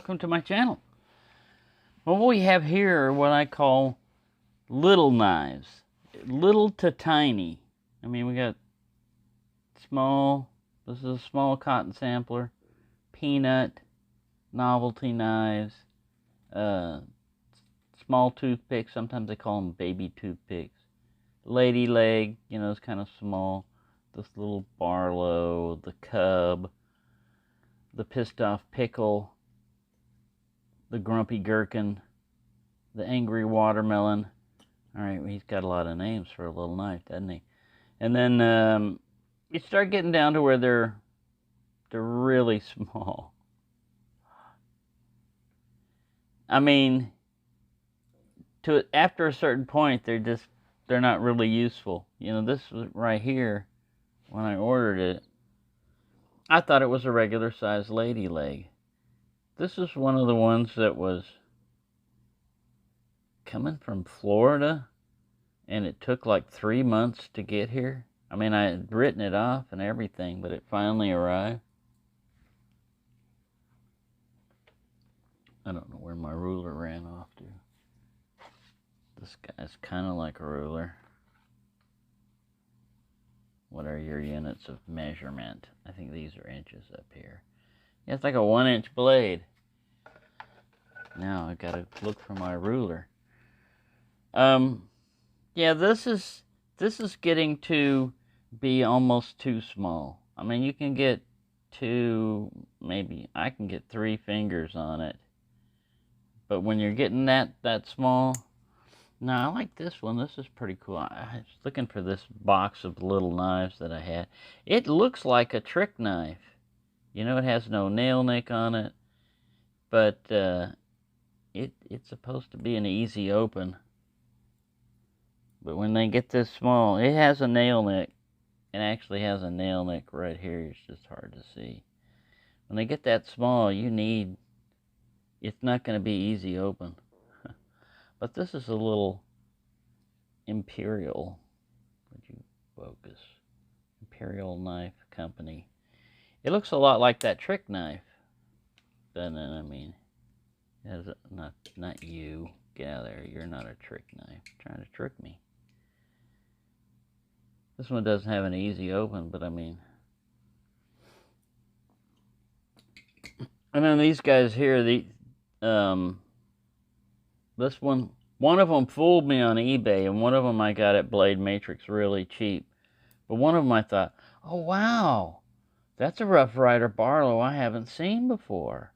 welcome to my channel. Well, what we have here are what I call little knives. Little to tiny. I mean, we got small, this is a small cotton sampler, peanut, novelty knives, small toothpicks, sometimes they call them baby toothpicks. Lady leg, you know, it's kind of small. This little Barlow, the Cub, the pissed off pickle, the grumpy gherkin, the angry watermelon. All right, well, he's got a lot of names for a little knife, doesn't he? And then you start getting down to where they're really small. I mean, after a certain point, they're not really useful. You know, this was right here when I ordered it. I thought it was a regular size lady leg. This is one of the ones that was coming from Florida, and it took like 3 months to get here. I mean, I had written it off and everything, but it finally arrived. I don't know where my ruler ran off to. This guy's kind of like a ruler. What are your units of measurement? I think these are inches up here. Yeah, it's like a 1-inch blade. Now I've got to look for my ruler. Yeah, this is getting to be almost too small. I mean, you can get maybe I can get 3 fingers on it. But when you're getting that small, no, I like this one. This is pretty cool. I was looking for this box of little knives that I had. It looks like a trick knife. You know, it has no nail nick on it, but it's supposed to be an easy open. But when they get this small, it has a nail nick. It actually has a nail nick right here. It's just hard to see. When they get that small, it's not going to be easy open. But this is a little Imperial, would you focus? Imperial Knife Company. It looks a lot like that trick knife, doesn't it? I mean, it has not you. Get out of there. You're not a trick knife. You're trying to trick me. This one doesn't have an easy open, but I mean, and then these guys here, this one of them fooled me on eBay, and one of them I got at Blade Matrix really cheap. But one of them I thought, oh wow, that's a Rough Rider Barlow I haven't seen before.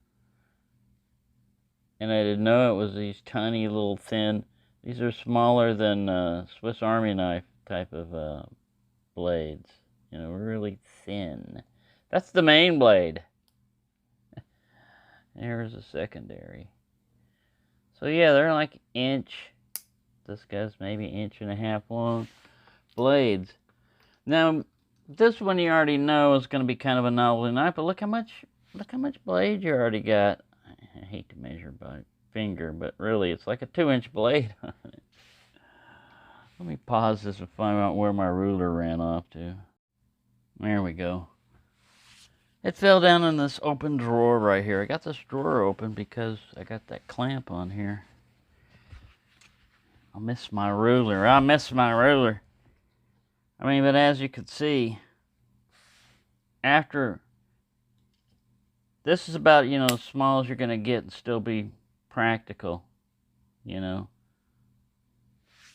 And I didn't know it was these tiny little thin, these are smaller than Swiss Army knife type of blades. You know, really thin. That's the main blade. There's a secondary. So yeah, they're like inch. This guy's maybe 1.5 inches long blades. Now, this one you already know is going to be kind of a novelty knife, but look how much blade you already got. I hate to measure by finger, but really it's like a 2-inch blade on it. Let me pause this and find out where my ruler ran off to. There we go. It fell down in this open drawer right here. I got this drawer open because I got that clamp on here. I miss my ruler. I miss my ruler. I mean, but as you can see, after this is about, you know, as small as you're going to get and still be practical, you know.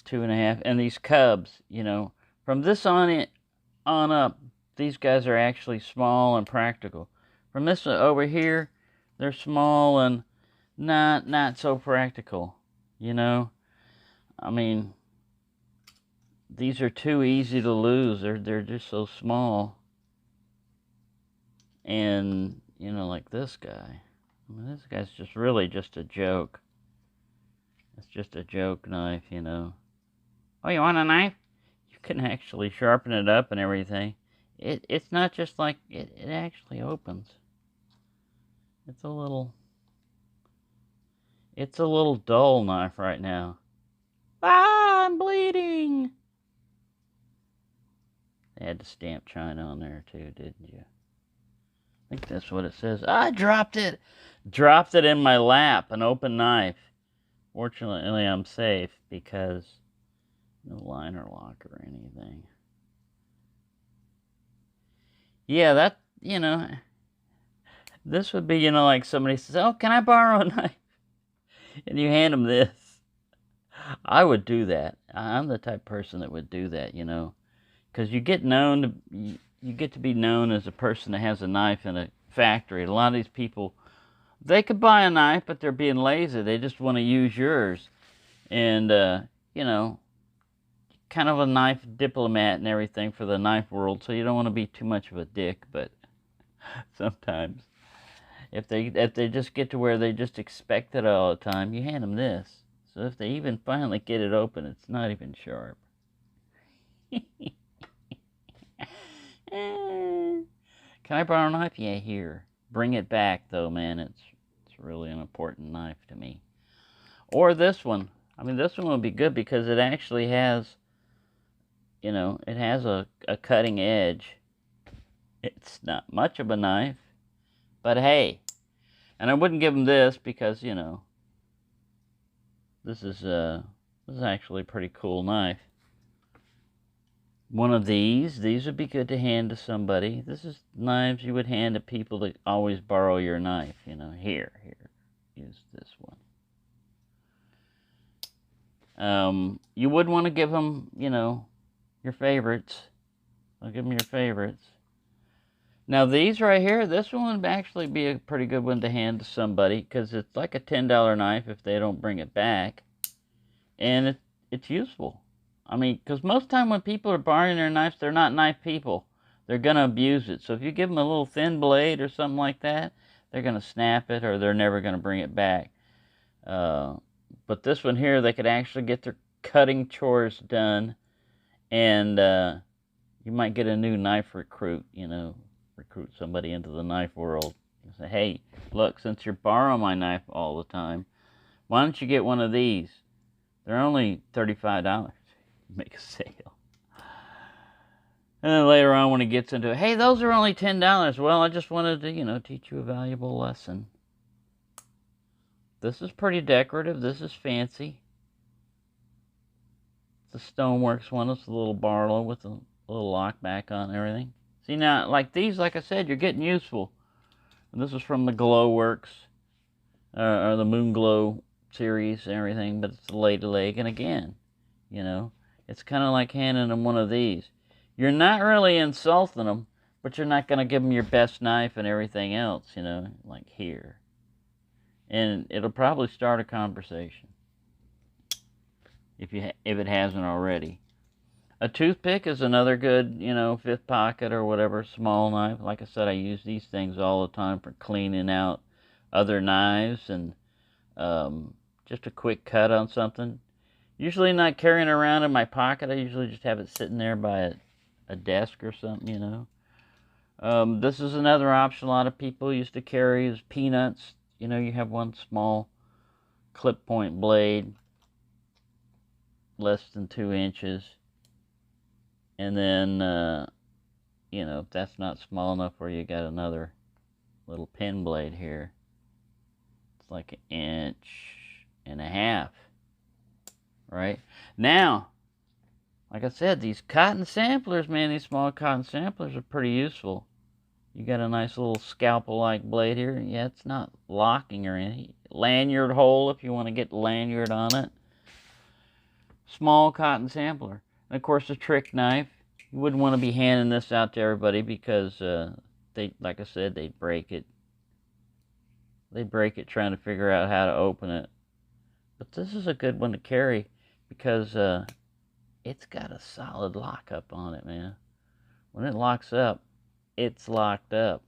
2.5, and these Cubs, you know, from this on up, these guys are actually small and practical. From this over here, they're small and not so practical, you know. I mean, these are too easy to lose. They're just so small. And, you know, like this guy. I mean, this guy's just really just a joke. It's just a joke knife, you know. Oh, you want a knife? You can actually sharpen it up and everything. It's not just like, it actually opens. It's a little dull knife right now. Ah, I'm bleeding. They had to stamp China on there too, didn't you? I think that's what it says. I dropped it. Dropped it in my lap, an open knife. Fortunately, I'm safe because no liner lock or anything. Yeah, that, this would be, like somebody says, oh, can I borrow a knife? And you hand them this. I would do that. I'm the type of person that would do that, because you get you get to be known as a person that has a knife in a factory. A lot of these people, they could buy a knife, but they're being lazy. They just want to use yours. And, kind of a knife diplomat and everything for the knife world, so you don't want to be too much of a dick, but sometimes if they just get to where they just expect it all the time, you hand them this. So if they even finally get it open, it's not even sharp. Can I borrow a knife? Yeah, here. Bring it back, though, man. It's really an important knife to me. Or this one. I mean, this one would be good because it actually has, it has a cutting edge. It's not much of a knife, but hey. And I wouldn't give them this because, this is actually a pretty cool knife. One of these would be good to hand to somebody. This is knives you would hand to people that always borrow your knife, here, use this one. You would want to give them, your favorites. I'll give them your favorites. Now these right here, this one would actually be a pretty good one to hand to somebody because it's like a $10 knife if they don't bring it back. And it's useful. I mean, because most time when people are borrowing their knives, they're not knife people. They're going to abuse it. So if you give them a little thin blade or something like that, they're going to snap it or they're never going to bring it back. But this one here, they could actually get their cutting chores done. And you might get a new knife recruit, recruit somebody into the knife world. You say, hey, look, since you're borrowing my knife all the time, why don't you get one of these? They're only $35. Make a sale. And then later on when it gets into, hey, those are only $10. Well, I just wanted to, teach you a valuable lesson. This is pretty decorative. This is fancy. The Stoneworks one. It's a little Barlow with a little lock back on and everything. See now, like these, like I said, you're getting useful. And this is from the Glowworks, or the Moonglow series and everything, but it's a Lady Leg, and again, it's kind of like handing them one of these. You're not really insulting them, but you're not going to give them your best knife and everything else, like here. And it'll probably start a conversation if it hasn't already. A toothpick is another good, fifth pocket or whatever, small knife. Like I said, I use these things all the time for cleaning out other knives and just a quick cut on something. Usually not carrying it around in my pocket. I usually just have it sitting there by a desk or something, This is another option a lot of people used to carry is peanuts. You have one small clip point blade, less than 2 inches. And then, if that's not small enough where you got another little pin blade here. It's like 1.5 inches. Right? Now, like I said, these cotton samplers, man, these small cotton samplers are pretty useful. You got a nice little scalpel-like blade here. Yeah, it's not locking or anything. Lanyard hole if you want to get lanyard on it. Small cotton sampler. And of course, a trick knife. You wouldn't want to be handing this out to everybody because they, like I said, they'd break it. They break it trying to figure out how to open it. But this is a good one to carry because it's got a solid lockup on it, man. When it locks up, it's locked up.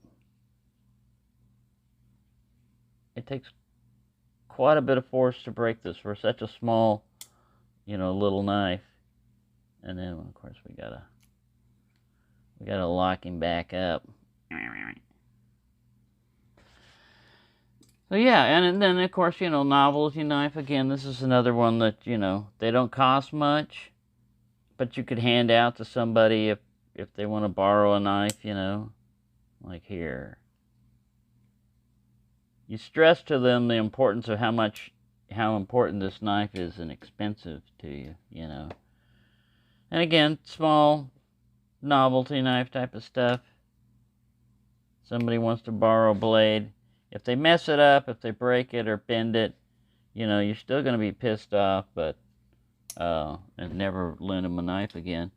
It takes quite a bit of force to break this for such a small, little knife. And then, of course, we gotta lock him back up. So yeah, and then of course, novelty knife. Again, this is another one that, they don't cost much, but you could hand out to somebody if they want to borrow a knife, like here. you stress to them the importance of how important this knife is and expensive to you, you know. And again, small novelty knife type of stuff. Somebody wants to borrow a blade. If they mess it up, if they break it or bend it, you know, you're still going to be pissed off, but and never lend them a knife again.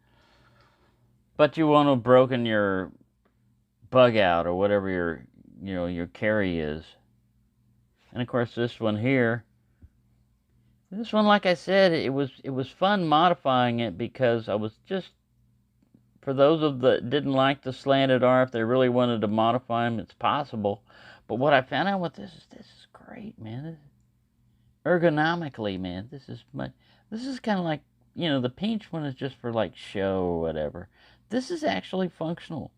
But you won't have broken your bug out or whatever your carry is. And of course, this one here, like I said, it was fun modifying it because I was just, for those that didn't like the slanted R, if they really wanted to modify them, it's possible. But what I found out with this is great, man. Ergonomically, man, this is kind of like, you know, the pinch one is just for like show or whatever. This is actually functional.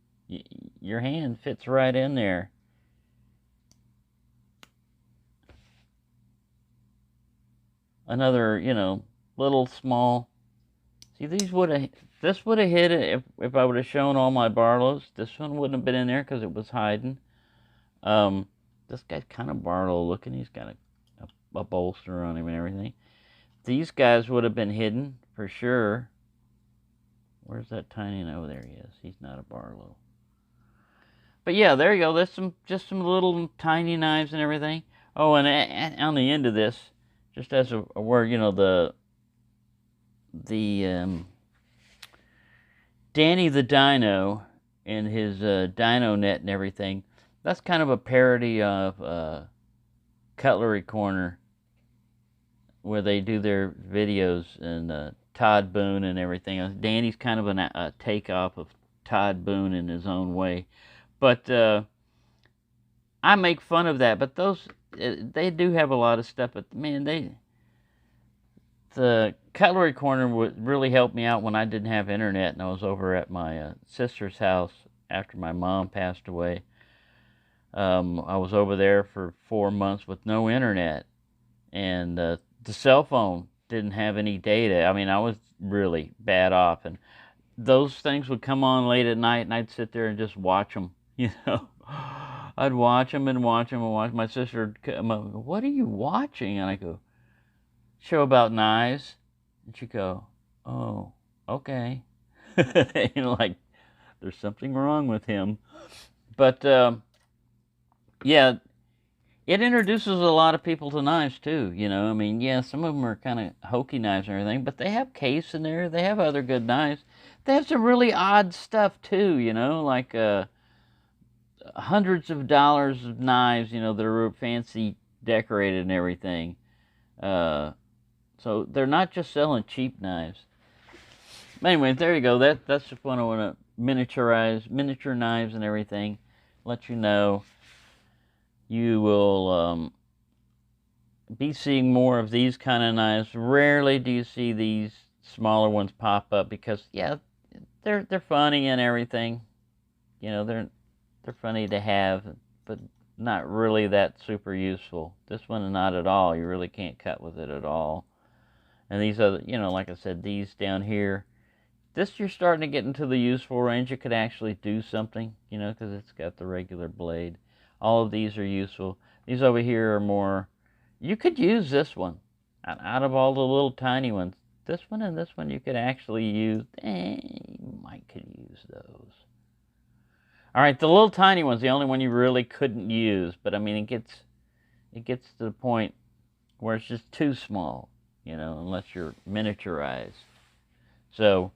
Your hand fits right in there. Another, you know, little small. See, this would have hit it if I would have shown all my Barlows. This one wouldn't have been in there because it was hiding. This guy's kind of Barlow looking. He's got a bolster on him and everything. These guys would have been hidden for sure. Where's that tiny one? Oh, there he is. He's not a Barlow. But yeah, there you go. There's just some little tiny knives and everything. Oh, and on the end of this, just as a word, you know, the Danny the Dino and his Dino Net and everything, that's kind of a parody of Cutlery Corner, where they do their videos, and Todd Boone and everything. Danny's kind of a takeoff of Todd Boone in his own way. But I make fun of that. But those, they do have a lot of stuff. But man, the Cutlery Corner would really help me out when I didn't have internet and I was over at my sister's house after my mom passed away. I was over there for 4 months with no internet, and the cell phone didn't have any data. I mean, I was really bad off, and those things would come on late at night, and I'd sit there and just watch them, you know. I'd watch them and watch them and watch. My sister would come up and go, "What are you watching?" And I go, "Show about knives." And she'd go, "Oh, okay." You know, like, there's something wrong with him. But, yeah, it introduces a lot of people to knives, too, you know. I mean, yeah, some of them are kind of hokey knives and everything, but they have case in there. They have other good knives. They have some really odd stuff, too, you know, like hundreds of dollars of knives, you know, that are fancy decorated and everything. So they're not just selling cheap knives. But anyway, there you go. That's just what I want to miniature knives and everything. Let you know. You will be seeing more of these kind of knives. Rarely do you see these smaller ones pop up because, yeah, they're funny and everything. You know, they're funny to have, but not really that super useful. This one, not at all. You really can't cut with it at all. And these other, you know, like I said, these down here, this you're starting to get into the useful range. It could actually do something, you know, because it's got the regular blade. All of these are useful. These over here are more, you could use this one. Out of all the little tiny ones, this one and this one you could actually use. You might could use those. All right, the little tiny one's the only one you really couldn't use. But I mean, it gets to the point where it's just too small, you know, unless you're miniaturized. So,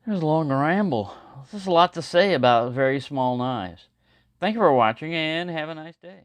there's a long ramble. There's a lot to say about very small knives. Thank you for watching, and have a nice day.